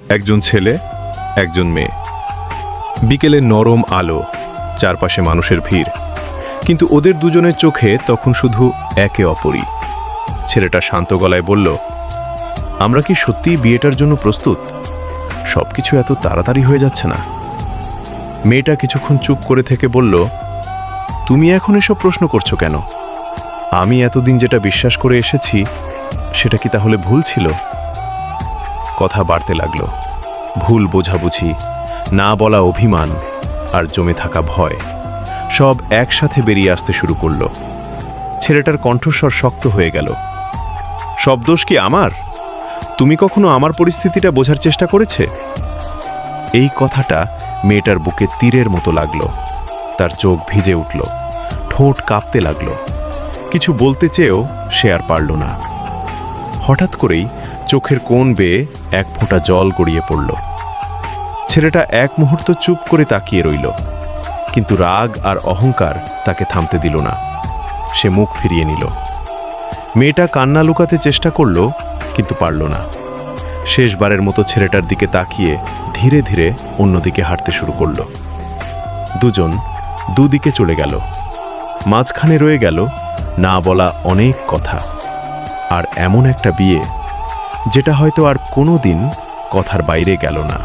একজন ছেলে, একজন মেয়ে। বিকেলের নরম আলো, চারপাশে মানুষের ভিড়, কিন্তু ওদের দুজনের চোখে তখন শুধু একে অপরই। ছেলেটা শান্ত গলায় বলল, আমরা কি সত্যিই বিয়েটার জন্য প্রস্তুত? সবকিছু এত তাড়াতাড়ি হয়ে যাচ্ছে না? মেয়েটা কিছুক্ষণ চুপ করে থেকে বলল, তুমি এখন এসব প্রশ্ন করছো কেন? আমি এতদিন যেটা বিশ্বাস করে এসেছি সেটা কি তাহলে ভুল ছিল? কথা বাড়তে লাগলো। ভুল বোঝাবুঝি, না বলা অভিমান, আর জমে থাকা ভয় সব একসাথে বেরিয়ে আসতে শুরু করল। ছেলেটার কণ্ঠস্বর শক্ত হয়ে গেল। সব দোষ কি আমার? তুমি কখনো আমার পরিস্থিতিটা বোঝার চেষ্টা করেছে? এই কথাটা মেয়েটার বুকে তীরের মতো লাগলো। তার চোখ ভিজে উঠল, ঠোঁট কাঁপতে লাগলো। কিছু বলতে চেয়েও সে আর পারল না। হঠাৎ করেই চোখের কোণ বেয়ে এক ফোঁটা জল গড়িয়ে পড়ল। ছেলেটা এক মুহূর্ত চুপ করে তাকিয়ে রইল, কিন্তু রাগ আর অহংকার তাকে থামতে দিল না। সে মুখ ফিরিয়ে নিল। মেয়েটা কান্না লুকাতে চেষ্টা করল, কিন্তু পারল না। শেষবারের মতো ছেলেটার দিকে তাকিয়ে ধীরে ধীরে অন্যদিকে হাঁটতে শুরু করল। দুজন দুদিকে চলে গেল। মাঝখানে রয়ে গেল না বলা অনেক কথা, আর এমন একটা বিয়ে যেটা হয়তো আর কোনোদিন কথার বাইরে গেল না।